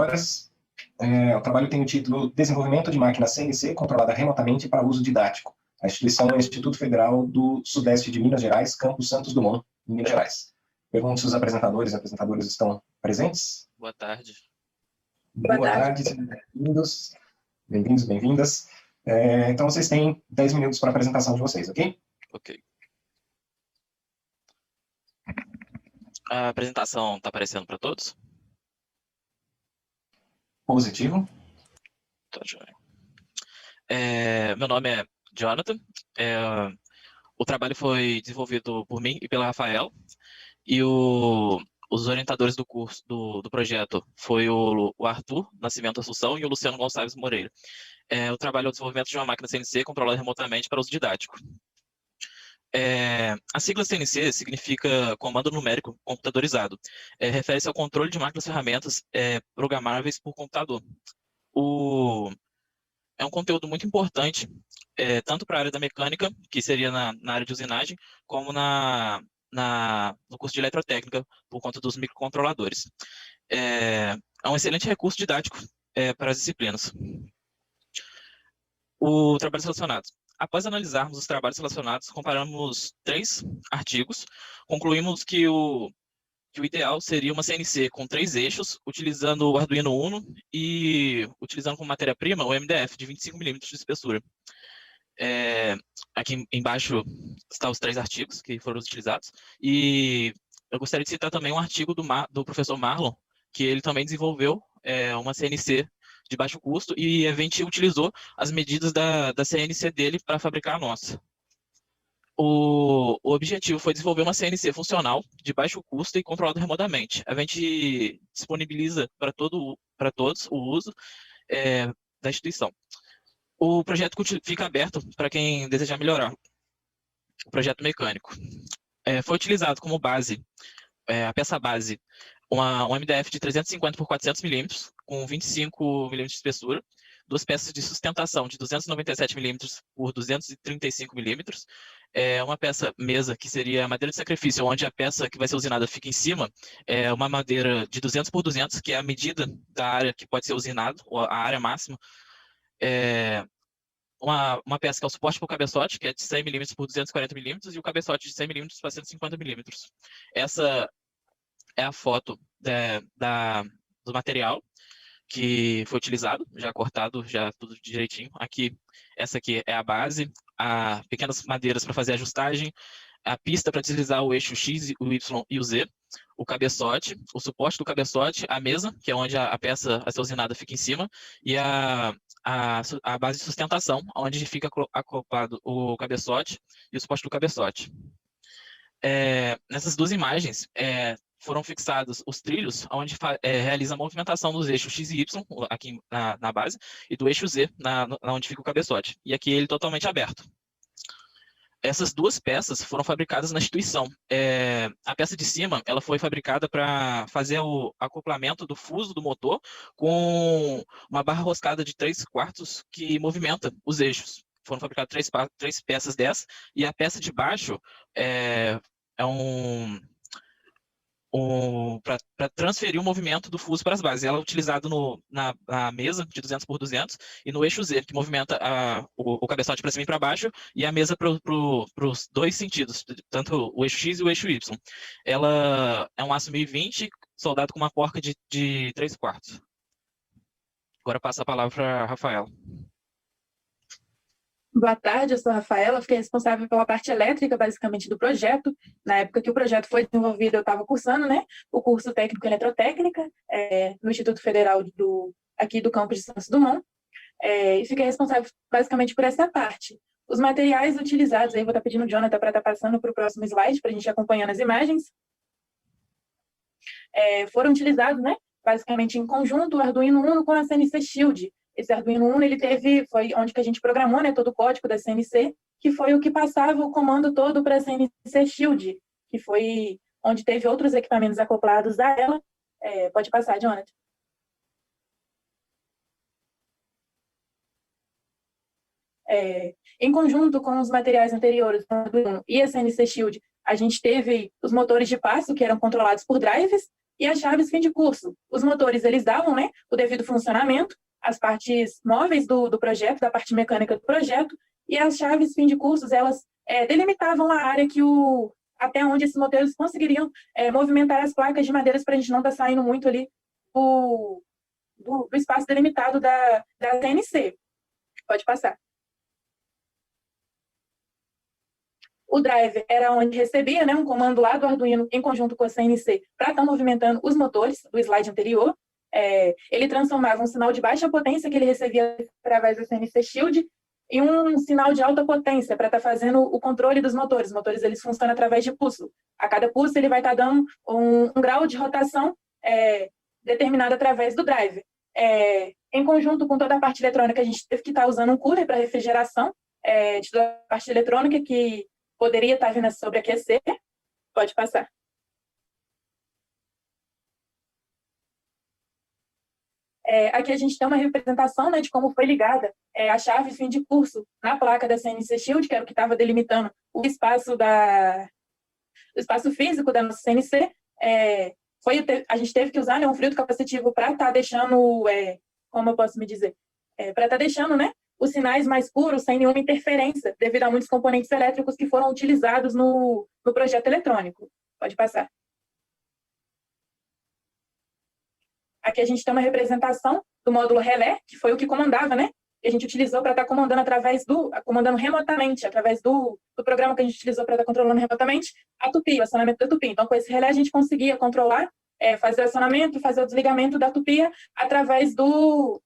horas. O trabalho tem o título Desenvolvimento de máquina CNC controlada remotamente para uso didático. A instituição é o Instituto Federal do Sudeste de Minas Gerais, Campus Santos Dumont, em Minas Gerais. Pergunto se os apresentadores e apresentadoras estão presentes. Boa tarde. Boa tarde, sejam bem-vindos. Bem-vindos, bem-vindas. Então, vocês têm 10 minutos para a apresentação de vocês, ok? Ok. A apresentação está aparecendo para todos? Positivo. Tá, joia. Meu nome é Jonathan. O trabalho foi desenvolvido por mim e pela Rafael. E os orientadores do curso, do projeto, foi o Arthur Nascimento Assunção e o Luciano Gonçalves Moreira. O trabalho é o desenvolvimento de uma máquina CNC controlada remotamente para uso didático. A sigla CNC significa Comando Numérico Computadorizado. Refere-se ao controle de máquinas e ferramentas programáveis por computador. É um conteúdo muito importante, tanto para a área da mecânica, que seria na área de usinagem, como no curso de eletrotécnica, por conta dos microcontroladores. É um excelente recurso didático para as disciplinas. O trabalho selecionado. Após analisarmos os trabalhos relacionados, comparamos 3 artigos, concluímos que o ideal seria uma CNC com 3 eixos, utilizando o Arduino Uno e utilizando como matéria-prima o MDF de 25 mm de espessura. Aqui embaixo estão os 3 artigos que foram utilizados, e eu gostaria de citar também um artigo do professor Marlon, que ele também desenvolveu uma CNC de baixo custo, e a gente utilizou as medidas da CNC dele para fabricar a nossa. O objetivo foi desenvolver uma CNC funcional, de baixo custo e controlada remotamente. A gente disponibiliza para todos o uso da instituição. O projeto fica aberto para quem desejar melhorar. O projeto mecânico. Foi utilizado como base, a peça base, um MDF de 350 por 400 mm, com 25 mm de espessura, 2 peças de sustentação de 297 mm por 235 mm, uma peça mesa, que seria a madeira de sacrifício, onde a peça que vai ser usinada fica em cima, uma madeira de 200 por 200, que é a medida da área que pode ser usinado, a área máxima, uma peça que é o suporte para o cabeçote, que é de 100 mm por 240 mm, e o cabeçote de 100 mm por 150 mm. Essa é a foto do material que foi utilizado, já cortado, já tudo direitinho. Essa aqui é a base, pequenas madeiras para fazer a ajustagem, a pista para deslizar o eixo X, o Y e o Z, o cabeçote, o suporte do cabeçote, a mesa, que é onde a peça a ser usinada fica em cima, e a base de sustentação, onde fica acoplado o cabeçote e o suporte do cabeçote. Nessas 2 imagens, foram fixados os trilhos, onde realiza a movimentação dos eixos X e Y, aqui na base, e do eixo Z, onde fica o cabeçote. E aqui ele totalmente aberto. Essas 2 peças foram fabricadas na instituição. A peça de cima ela foi fabricada para fazer o acoplamento do fuso do motor com uma barra roscada de 3/4 que movimenta os eixos. Foram fabricadas 3 peças dessas, e a peça de baixo para transferir o movimento do fuso para as bases. Ela é utilizada na mesa de 200 por 200 e no eixo Z, que movimenta o cabeçote para cima e para baixo, e a mesa para os 2 sentidos, tanto o eixo X e o eixo Y. Ela é um aço 1020 soldado com uma porca de 3/4. Agora passa a palavra para a Rafaela. Boa tarde, eu sou a Rafaela, fiquei responsável pela parte elétrica, basicamente, do projeto. Na época que o projeto foi desenvolvido, eu estava cursando, o curso técnico em eletrotécnica, no Instituto Federal aqui do campus de Santos Dumont, e fiquei responsável, basicamente, por essa parte. Os materiais utilizados, aí vou estar pedindo o Jonathan para estar passando para o próximo slide, para a gente ir acompanhando as imagens, foram utilizados, basicamente, em conjunto, o Arduino Uno com a CNC Shield. Esse Arduino Uno, foi onde que a gente programou, todo o código da CNC, que foi o que passava o comando todo para a CNC Shield, que foi onde teve outros equipamentos acoplados a ela. Pode passar, Jonathan. Em conjunto com os materiais anteriores e a CNC Shield, a gente teve os motores de passo, que eram controlados por drives, e as chaves fim de curso. Os motores, eles davam, né, o devido funcionamento, as partes móveis do projeto, da parte mecânica do projeto, e as chaves fim de cursos, elas delimitavam a área até onde esses motores conseguiriam movimentar as placas de madeiras para a gente não estar saindo muito ali do espaço delimitado da CNC. Pode passar. O driver era onde recebia, né, um comando lá do Arduino em conjunto com a CNC para estar movimentando os motores do slide anterior. Ele transformava um sinal de baixa potência que ele recebia através da CNC Shield em um sinal de alta potência para estar fazendo o controle dos motores. Os motores, eles funcionam através de pulso. A cada pulso ele vai estar dando um grau de rotação determinado através do driver. Em conjunto com toda a parte eletrônica, a gente teve que estar usando um cooler para refrigeração de toda a parte eletrônica que poderia estar vindo a sobreaquecer. Pode passar. Aqui a gente tem uma representação, né, de como foi ligada a chave fim de curso na placa da CNC Shield, que era o que estava delimitando o espaço físico da nossa CNC. A gente teve que usar, né, um filtro capacitivo para estar deixando, como eu posso me dizer, para estar deixando, né, os sinais mais puros, sem nenhuma interferência, devido a muitos componentes elétricos que foram utilizados no projeto eletrônico. Pode passar. Aqui a gente tem uma representação do módulo relé, que foi o que comandava, né? Que a gente utilizou para estar comandando comandando remotamente, através do programa que a gente utilizou para estar controlando remotamente, a tupia, o acionamento da tupia. Então, com esse relé, a gente conseguia controlar, fazer o acionamento, fazer o desligamento da tupia através do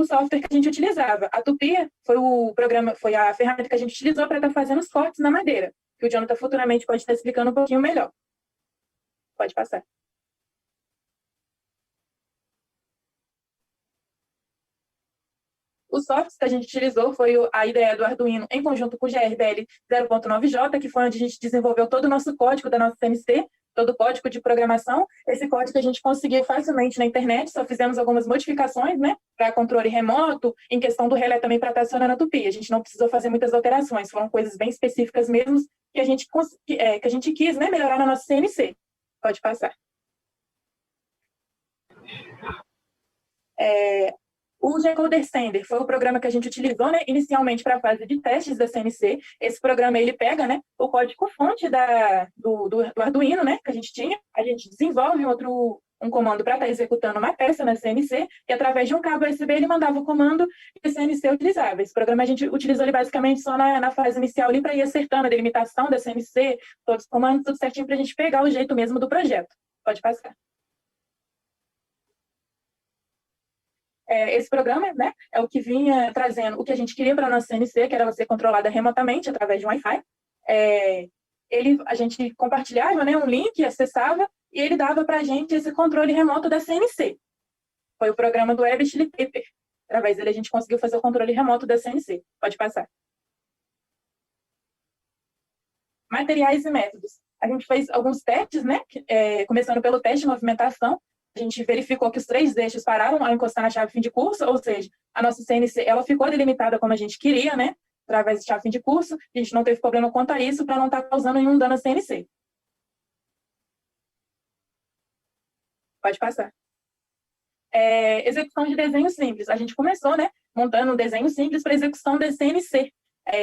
software que a gente utilizava. A tupia foi a ferramenta que a gente utilizou para estar fazendo os cortes na madeira, que o Jonathan futuramente pode estar explicando um pouquinho melhor. Pode passar. Os softwares que a gente utilizou foi a IDE do Arduino em conjunto com o GRBL 0.9J, que foi onde a gente desenvolveu todo o nosso código da nossa CNC, todo o código de programação. Esse código a gente conseguiu facilmente na internet, só fizemos algumas modificações, né, para controle remoto, em questão do relé também para estar acionando a tupia. A gente não precisou fazer muitas alterações, foram coisas bem específicas mesmo que a gente quis, né, melhorar na nossa CNC. Pode passar. O G-Coder Sender foi o programa que a gente utilizou, né, inicialmente para a fase de testes da CNC. Esse programa ele pega, né, o código-fonte do Arduino, né, que a gente tinha, a gente desenvolve um comando para estar executando uma peça na CNC, e através de um cabo USB ele mandava o comando e a CNC utilizava. Esse programa a gente utilizou ali basicamente só na fase inicial ali para ir acertando a delimitação da CNC, todos os comandos, tudo certinho para a gente pegar o jeito mesmo do projeto. Pode passar. Esse programa, né, é o que vinha trazendo o que a gente queria para a nossa CNC, que era ela ser controlada remotamente através de Wi-Fi. A gente compartilhava, né, um link, acessava, e ele dava para a gente esse controle remoto da CNC. Foi o programa do Web Chili Paper. Através dele a gente conseguiu fazer o controle remoto da CNC. Pode passar. Materiais e métodos. A gente fez alguns testes, né, começando pelo teste de movimentação. A gente verificou que os 3 eixos pararam ao encostar na chave fim de curso, ou seja, a nossa CNC ela ficou delimitada como a gente queria, né, através de chave fim de curso. A gente não teve problema quanto a isso para não estar causando nenhum dano à CNC. Pode passar. Execução de desenho simples. A gente começou, né, montando um desenho simples para execução da CNC.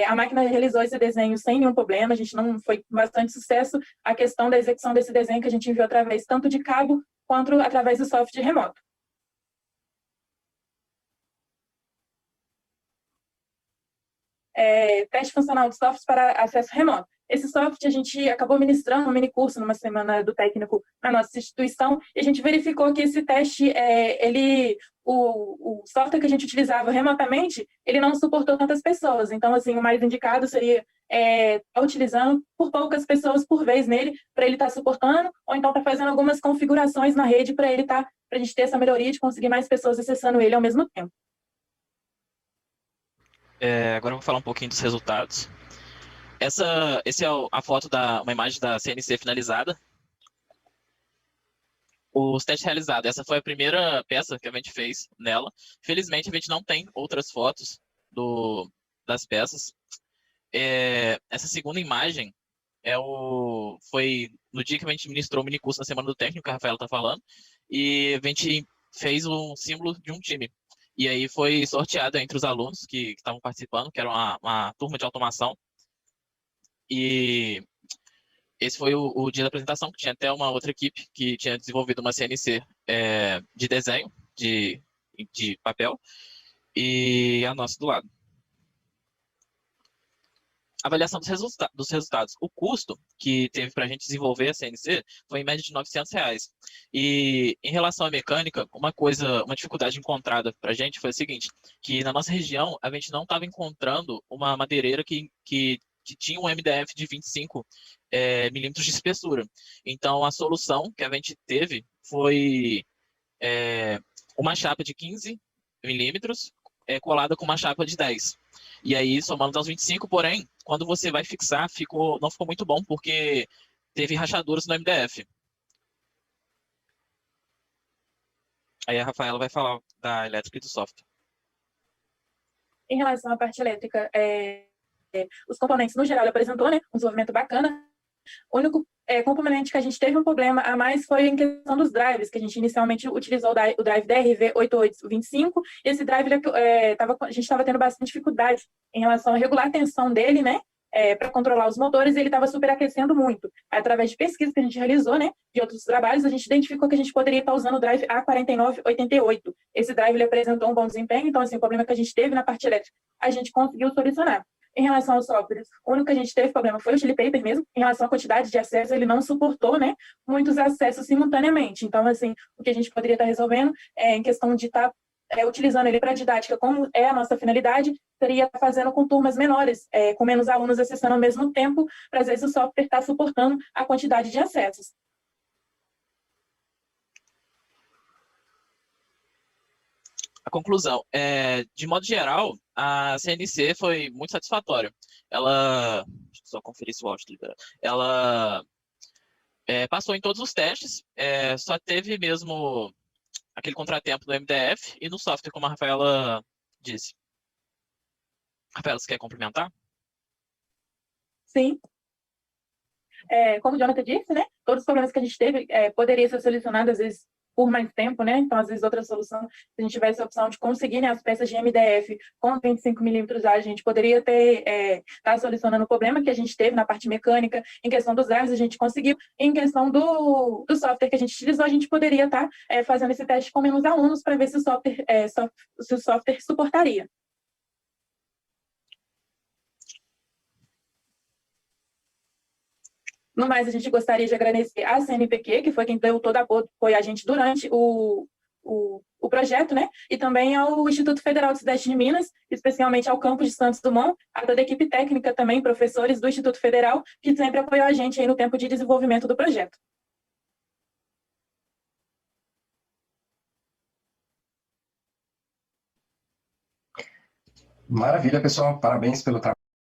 A máquina realizou esse desenho sem nenhum problema, a gente não foi bastante sucesso a questão da execução desse desenho que a gente enviou através tanto de cabo quanto através do software remoto. Teste funcional de software para acesso remoto. Esse software a gente acabou ministrando um mini curso numa semana do técnico na nossa instituição, e a gente verificou que esse teste, o software que a gente utilizava remotamente, ele não suportou tantas pessoas. Então, assim, o mais indicado seria estar utilizando por poucas pessoas por vez nele, para ele estar suportando, ou então estar fazendo algumas configurações na rede para a gente ter essa melhoria de conseguir mais pessoas acessando ele ao mesmo tempo. Agora eu vou falar um pouquinho dos resultados. Essa é a foto uma imagem da CNC finalizada. Os testes realizados. Essa foi a primeira peça que a gente fez nela. Felizmente, a gente não tem outras fotos das peças. Essa segunda imagem foi no dia que a gente ministrou o minicurso na Semana do Técnico, que a Rafaela está falando, e a gente fez um símbolo de um time. E aí foi sorteado entre os alunos que estavam participando, que era uma turma de automação. E esse foi o dia da apresentação, que tinha até uma outra equipe que tinha desenvolvido uma CNC de desenho, de papel, e a nossa do lado. Avaliação dos resultados. O custo que teve para a gente desenvolver a CNC foi em média de R$ 900. E em relação à mecânica, uma dificuldade encontrada para a gente foi a seguinte, que na nossa região a gente não estava encontrando uma madeireira que tinha um MDF de 25 milímetros de espessura. Então a solução que a gente teve foi uma chapa de 15 milímetros colada com uma chapa de 10. E aí, somando aos 25, porém, quando você vai fixar, não ficou muito bom, porque teve rachaduras no MDF. Aí a Rafaela vai falar da elétrica e do software. Em relação à parte elétrica, os componentes, no geral, ele apresentou, né, um desenvolvimento bacana. O único componente que a gente teve um problema a mais foi em questão dos drives, que a gente inicialmente utilizou o drive DRV8825. Esse drive, a gente estava tendo bastante dificuldade em relação a regular a tensão dele, né, para controlar os motores, e ele estava superaquecendo muito. Através de pesquisa que a gente realizou, né, de outros trabalhos, a gente identificou que a gente poderia estar usando o drive A4988. Esse drive ele apresentou um bom desempenho, então, assim, o problema que a gente teve na parte elétrica, a gente conseguiu solucionar. Em relação aos softwares, o único que a gente teve problema foi o chili paper mesmo. Em relação à quantidade de acessos, ele não suportou, né, muitos acessos simultaneamente. Então, assim, o que a gente poderia estar resolvendo em questão de estar utilizando ele para didática, como é a nossa finalidade, seria fazendo com turmas menores, com menos alunos acessando ao mesmo tempo, para às vezes o software estar suportando a quantidade de acessos. A conclusão, de modo geral, a CNC foi muito satisfatória. Deixa eu só conferir se o áudio está liberado. Ela passou em todos os testes, só teve mesmo aquele contratempo no MDF e no software, como a Rafaela disse. Rafaela, você quer complementar? Sim. Como o Jonathan disse, né, todos os problemas que a gente teve poderiam ser solucionados, às vezes, por mais tempo, né? Então, às vezes, outra solução, se a gente tivesse a opção de conseguir, né, as peças de MDF com 25 milímetros, a gente poderia estar solucionando o problema que a gente teve na parte mecânica. Em questão dos drives, a gente conseguiu. Em questão do software que a gente utilizou, a gente poderia estar fazendo esse teste com menos alunos para ver se o software suportaria. No mais, a gente gostaria de agradecer a CNPq, que foi quem deu todo apoio a gente durante o projeto, né? E também ao Instituto Federal do Sudeste de Minas, especialmente ao campus de Santos Dumont, a toda a equipe técnica também, professores do Instituto Federal, que sempre apoiou a gente aí no tempo de desenvolvimento do projeto. Maravilha, pessoal. Parabéns pelo trabalho.